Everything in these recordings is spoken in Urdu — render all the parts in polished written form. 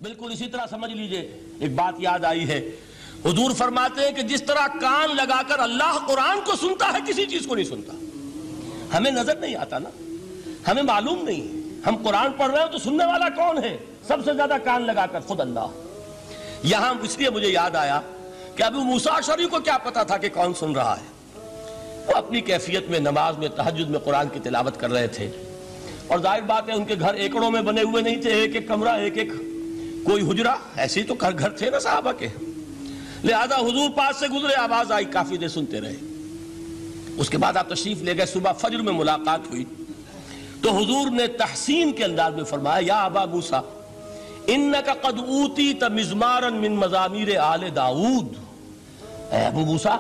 بالکل اسی طرح سمجھ لیجئے، ایک بات یاد آئی ہے، حضور فرماتے ہیں کہ جس طرح کان لگا کر اللہ قرآن کو سنتا ہے کسی چیز کو نہیں سنتا۔ ہمیں نظر نہیں آتا نا، ہمیں معلوم نہیں ہے، ہم قرآن پڑھ رہے ہیں تو سننے والا کون ہے؟ سب سے زیادہ کان لگا کر خود اللہ۔ یہاں اس لیے مجھے یاد آیا کہ ابو موسیٰ اشعری کو کیا پتا تھا کہ کون سن رہا ہے؟ وہ اپنی کیفیت میں نماز میں تہجد میں قرآن کی تلاوت کر رہے تھے، اور ظاہر بات ہے ان کے گھر ایکڑوں میں بنے ہوئے نہیں تھے، ایک ایک کمرہ، ایک ایک کوئی حجرہ، ایسے ہی تو گھر تھے نا صحابہ کے، لہذا حضور پاس سے گزرے، آواز آئی، کافی دیر سنتے رہے۔ اس کے بعد آپ تشریف لے گئے، صبح فجر میں ملاقات ہوئی تو حضور نے تحسین کے انداز میں فرمایا، یا ابا موسیٰ انک قد اوتیت مزمارا من مزامیر آل داؤد، اے ابو موسیٰ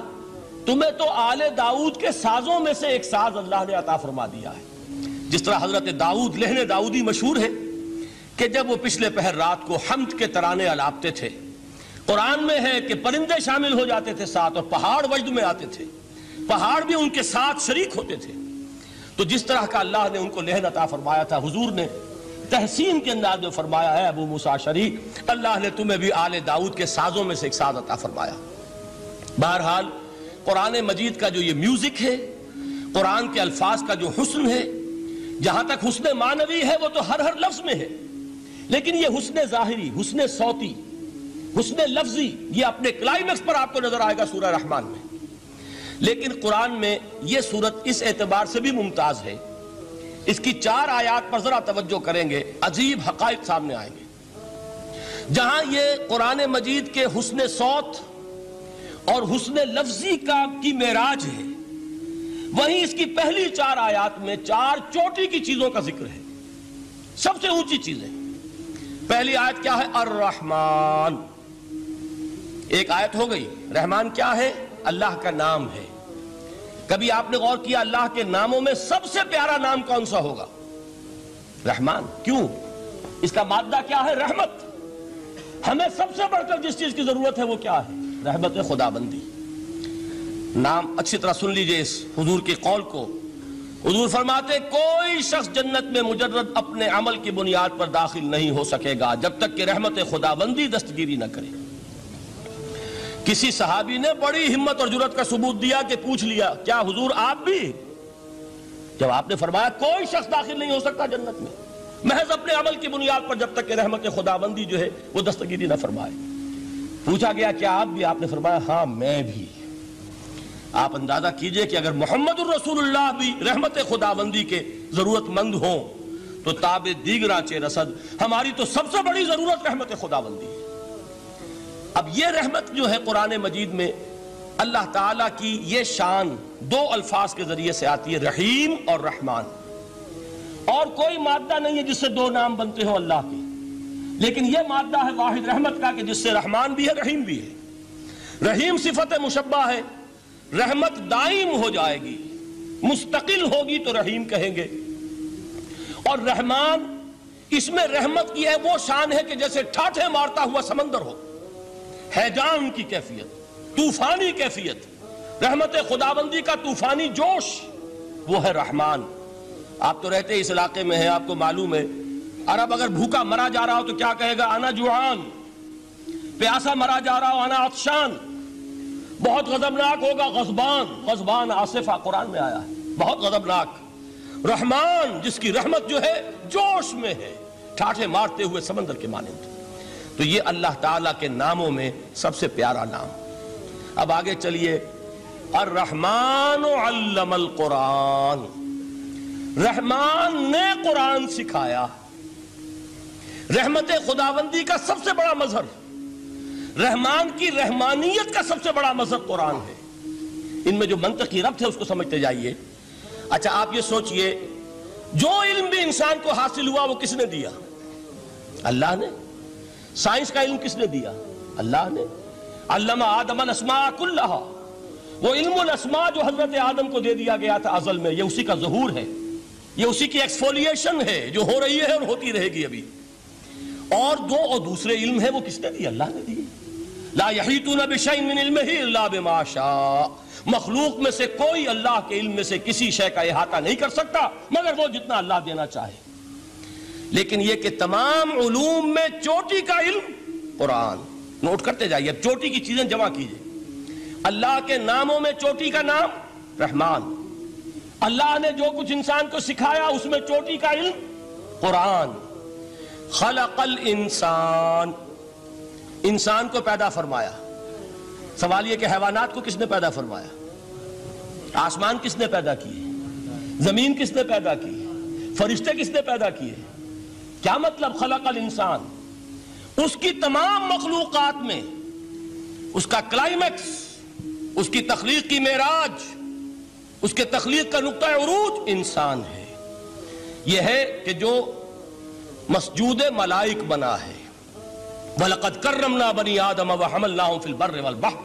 تمہیں تو آل داؤد کے سازوں میں سے ایک ساز اللہ نے عطا فرما دیا ہے۔ جس طرح حضرت داؤد، لہن داؤدی مشہور ہے کہ جب وہ پچھلے پہر رات کو حمد کے ترانے الاپتے تھے، قرآن میں ہے کہ پرندے شامل ہو جاتے تھے ساتھ، اور پہاڑ وجد میں آتے تھے، پہاڑ بھی ان کے ساتھ شریک ہوتے تھے۔ تو جس طرح کا اللہ نے ان کو لہن عطا فرمایا تھا، حضور نے تحسین کے انداز میں فرمایا ہے ابو موسیٰ اشعری، اللہ نے تمہیں بھی آل داؤد کے سازوں میں سے ایک ساز عطا فرمایا۔ بہرحال قرآن مجید کا جو یہ میوزک ہے، قرآن کے الفاظ کا جو حسن ہے، جہاں تک حسن معنوی ہے وہ تو ہر لفظ میں ہے، لیکن یہ حسن ظاہری، حسن صوتی، حسن لفظی، یہ اپنے کلائمیکس پر آپ کو نظر آئے گا سورہ رحمان میں۔ لیکن قرآن میں یہ سورت اس اعتبار سے بھی ممتاز ہے، اس کی 4 آیات پر ذرا توجہ کریں گے، عجیب حقائق سامنے آئیں گے۔ جہاں یہ قرآن مجید کے حسن صوت اور حسن لفظی کی معراج ہے، وہیں اس کی پہلی 4 آیات میں 4 چوٹی کی چیزوں کا ذکر ہے، سب سے اونچی چیزیں۔ پہلی آیت کیا ہے؟ الرحمن، ایک آیت ہو گئی۔ رحمان کیا ہے؟ اللہ کا نام ہے۔ کبھی آپ نے غور کیا اللہ کے ناموں میں سب سے پیارا نام کون سا ہوگا؟ رحمان۔ کیوں؟ اس کا مادہ کیا ہے؟ رحمت۔ ہمیں سب سے بڑھ کر جس چیز کی ضرورت ہے وہ کیا ہے؟ رحمت خداوندی۔ نام اچھی طرح سن لیجئے اس حضور کے قول کو۔ حضور فرماتے کوئی شخص جنت میں مجرد اپنے عمل کی بنیاد پر داخل نہیں ہو سکے گا جب تک کہ رحمت خداوندی دستگیری نہ کرے۔ کسی صحابی نے بڑی ہمت اور جرأت کا ثبوت دیا کہ پوچھ لیا، کیا حضور آپ بھی؟ جب آپ نے فرمایا کوئی شخص داخل نہیں ہو سکتا جنت میں محض اپنے عمل کی بنیاد پر جب تک کہ رحمت خداوندی جو ہے وہ دستگیری نہ فرمائے۔ پوچھا گیا کیا آپ بھی؟ آپ نے فرمایا ہاں میں بھی۔ آپ اندازہ کیجئے کہ اگر محمد الرسول اللہ بھی رحمت خداوندی کے ضرورت مند ہوں تو تاب دیگراں چہ رسد، ہماری تو سب سے بڑی ضرورت رحمت خداوندی ہے۔ اب یہ رحمت جو ہے قرآن مجید میں اللہ تعالیٰ کی یہ شان 2 الفاظ کے ذریعے سے آتی ہے، رحیم اور رحمان۔ اور کوئی مادہ نہیں ہے جس سے 2 نام بنتے ہوں اللہ کے، لیکن یہ مادہ ہے واحد رحمت کا کہ جس سے رحمان بھی ہے رحیم بھی ہے۔ رحیم صفت مشبہ ہے، رحمت دائم ہو جائے گی، مستقل ہوگی تو رحیم کہیں گے، اور رحمان اس میں رحمت کی ہے وہ شان ہے کہ جیسے ٹھاٹھے مارتا ہوا سمندر ہو، ہیجان کی کیفیت، طوفانی کیفیت، رحمت خداوندی کا طوفانی جوش، وہ ہے رحمان۔ آپ تو رہتے اس علاقے میں ہیں، آپ کو معلوم ہے عرب اگر بھوکا مرا جا رہا ہو تو کیا کہے گا؟ انا جوعان۔ پیاسا مرا جا رہا ہو انا عطشان۔ بہت غضبناک ہوگا غضبان، غضبان آصفہ قرآن میں آیا ہے، بہت غضبناک۔ رحمان جس کی رحمت جو ہے جوش میں ہے، ٹھاٹھے مارتے ہوئے سمندر کے مانند۔ تو یہ اللہ تعالیٰ کے ناموں میں سب سے پیارا نام۔ اب آگے چلیے، الرحمن علم القرآن، رحمان نے قرآن سکھایا۔ رحمت خداوندی کا سب سے بڑا مظہر، رحمان کی رحمانیت کا سب سے بڑا مظہر قرآن ہے۔ ان میں جو منطقی ربط ہے اس کو سمجھتے جائیے۔ اچھا آپ یہ سوچئے، جو علم بھی انسان کو حاصل ہوا وہ کس نے دیا؟ اللہ نے۔ سائنس کا علم کس نے دیا؟ اللہ نے۔ علم آدم الاسماء کلہا، وہ علم الاسماء جو حضرت آدم کو دے دیا گیا تھا ازل میں، یہ اسی کا ظہور ہے، یہ اسی کی ایکسفولیشن ہے جو ہو رہی ہے اور ہوتی رہے گی ابھی۔ اور دوسرے علم ہے وہ کس نے دی؟ اللہ نے دی۔ لا یحیطون بشیء من علمہ الا بما شاء، مخلوق میں سے کوئی اللہ کے علم میں سے کسی شے کا احاطہ نہیں کر سکتا مگر وہ جتنا اللہ دینا چاہے۔ لیکن یہ کہ تمام علوم میں چوٹی کا علم قرآن. نوٹ کرتے جائیے، اب چوٹی کی چیزیں جمع کیجئے. اللہ کے ناموں میں چوٹی کا نام رحمان. اللہ نے جو کچھ انسان کو سکھایا اس میں چوٹی کا علم قرآن. خلق الانسان، انسان کو پیدا فرمایا. سوال یہ کہ حیوانات کو کس نے پیدا فرمایا؟ آسمان کس نے پیدا کیے؟ زمین کس نے پیدا کی؟ فرشتے کس نے پیدا کیے؟ کیا مطلب خلق الانسان؟ اس کی تمام مخلوقات میں اس کا کلائمیکس، اس کی تخلیق کی معراج، اس کے تخلیق کا نقطہ عروج انسان ہے. یہ ہے کہ جو مسجود ملائک بنا ہے. وَلَقَدْ كَرَّمْنَا بَنِي آدَمَ وَحَمَلْنَاهُمْ فِي الْبَرِّ وَالْبَحْرِ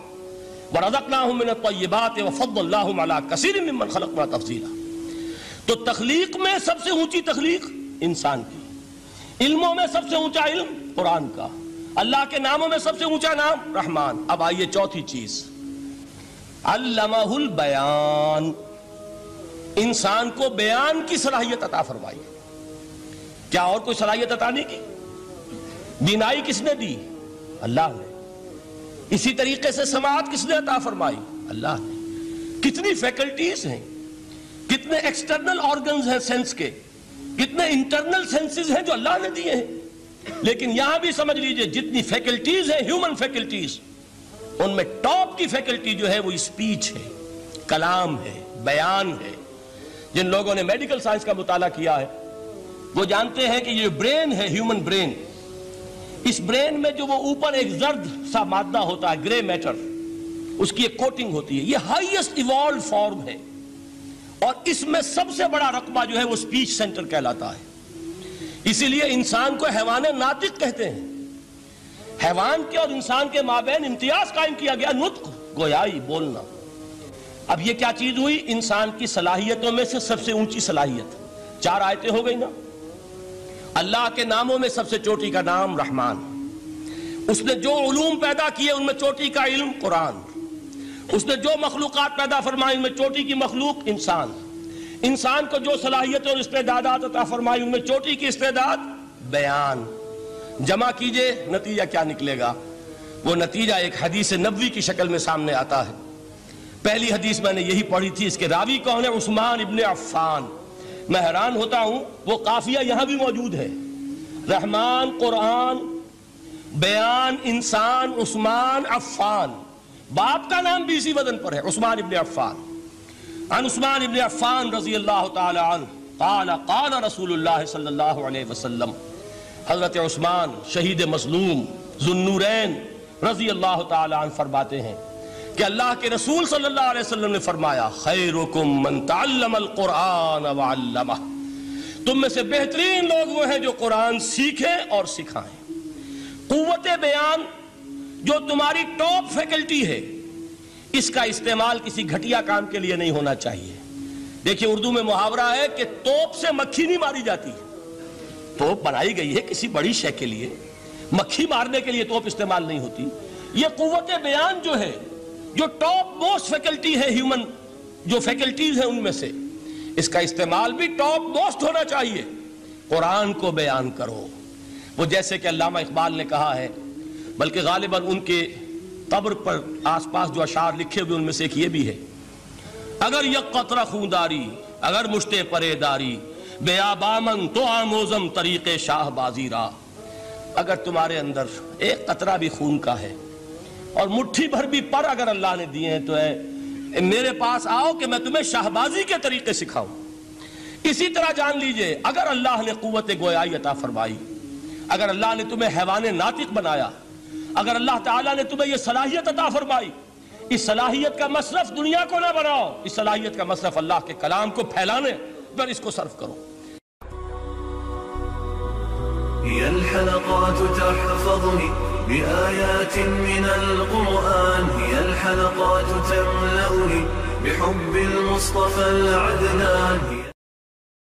وَرَزَقْنَاهُمْ مِنَ الطَّيِّبَاتِ وَفَضَّلْنَاهُمْ عَلَى كَثِيرٍ مِّمَّنْ خَلَقْنَا تَفْضِيلًا. تو تخلیق میں سب سے اونچی تخلیق انسان کی، علموں میں سب سے اونچا علم قرآن کا، اللہ کے ناموں میں سب سے اونچا نام رحمان. اب آئیے چوتھی چیز، علمہ البیان، انسان کو بیان کی صلاحیت عطا فرمائی. کیا اور کوئی صلاحیت عطا نہیں کی؟ بینائی کس نے دی؟ اللہ نے. اسی طریقے سے سماعت کس نے عطا فرمائی؟ اللہ نے. کتنی فیکلٹیز ہیں، کتنے ایکسٹرنل آرگنز ہیں سینس کے، کتنے انٹرنل سینسز ہیں جو اللہ نے دیے ہیں. لیکن یہاں بھی سمجھ لیجئے جتنی فیکلٹیز ہیں ہیومن فیکلٹیز، ان میں ٹاپ کی فیکلٹی جو ہے وہ اسپیچ ہے، کلام ہے، بیان ہے. جن لوگوں نے میڈیکل سائنس کا مطالعہ کیا ہے وہ جانتے ہیں کہ یہ برین ہے، ہیومن برین، اس برین میں جو وہ اوپر ایک زرد سا مادہ ہوتا ہے، گرے میٹر، اس کی ایک کوٹنگ ہوتی ہے، یہ ہائیسٹ ایوالوڈ فارم ہے. اور اس میں سب سے بڑا رقبہ جو ہے وہ سپیچ سینٹر کہلاتا ہے. اسی لیے انسان کو حیوان ناطق کہتے ہیں. حیوان کے اور انسان کے مابین امتیاز قائم کیا گیا، نطق، گویائی، بولنا. اب یہ کیا چیز ہوئی؟ انسان کی صلاحیتوں میں سے سب سے اونچی صلاحیت. 4 آیتیں ہو گئی نا. اللہ کے ناموں میں سب سے چوٹی کا نام رحمان. اس نے جو علوم پیدا کیے ان میں چوٹی کا علم قرآن. اس نے جو مخلوقات پیدا فرمائی ان میں چوٹی کی مخلوق انسان. انسان کو جو صلاحیت اور استعدادات عطا فرمائی ان میں چوٹی کی استعداد بیان. جمع کیجئے نتیجہ کیا نکلے گا؟ وہ نتیجہ ایک حدیث نبوی کی شکل میں سامنے آتا ہے. پہلی حدیث میں نے یہی پڑھی تھی، اس کے راوی کون ہے؟ عثمان ابن عفان. میں حیران ہوتا ہوں وہ قافیہ یہاں بھی موجود ہے، رحمان، قرآن، بیان، انسان، عثمان، عفان. باپ کا نام بھی اسی وزن پر ہے، عثمان ابن عفان. عن عثمان ابن عفان رضی اللہ تعالی عنہ قال قال رسول اللہ صلی اللہ علیہ وسلم. حضرت عثمان شہید مظلوم ذو النورین رضی اللہ تعالی عنہ فرماتے ہیں کہ اللہ کے رسول صلی اللہ علیہ وسلم نے فرمایا، خیرکم من تعلم القرآن وعلمہ. تم میں سے بہترین لوگ وہ ہیں جو قرآن سیکھیں اور سکھائیں. قوت بیان جو تمہاری ٹاپ فیکلٹی ہے، اس کا استعمال کسی گھٹیا کام کے لیے نہیں ہونا چاہیے. دیکھیے اردو میں محاورہ ہے کہ توپ سے مکھی نہیں ماری جاتی. توپ بنائی گئی ہے کسی بڑی شے کے لیے، مکھی مارنے کے لیے توپ استعمال نہیں ہوتی. یہ قوت بیان جو ہے، جو ٹاپ موسٹ فیکلٹی ہے ہیومن، جو فیکلٹیز ہیں ان میں سے، اس کا استعمال بھی ٹاپ موسٹ ہونا چاہیے. قرآن کو بیان کرو. وہ جیسے کہ علامہ اقبال نے کہا ہے، بلکہ غالباً ان کے قبر پر آس پاس جو اشعار لکھے ہوئے ان میں سے ایک یہ بھی ہے، اگر یک قطرہ خونداری، اگر مشتے پرے داری، بیابامن تو آموزم طریق شاہ بازی را. اگر تمہارے اندر ایک قطرہ بھی خون کا ہے اور مٹھی بھر بھی پر اگر اللہ نے دیے ہیں تو میرے پاس آؤ کہ میں تمہیں شاہبازی کے طریقے سکھاؤں. اسی طرح جان لیجئے اگر اللہ نے قوت گویائی عطا فرمائی، اگر اللہ نے تمہیں حیوان ناطق بنایا، اگر اللہ تعالیٰ نے تمہیں یہ صلاحیت عطا فرمائی، اس صلاحیت کا مصرف دنیا کو نہ بناؤ، اس صلاحیت کا مصرف اللہ کے کلام کو پھیلانے پر اس کو صرف کرو. هي الحلقات تحفظني بآيات من القرآن، هي الحلقات تملأني بحب المصطفى العدنان.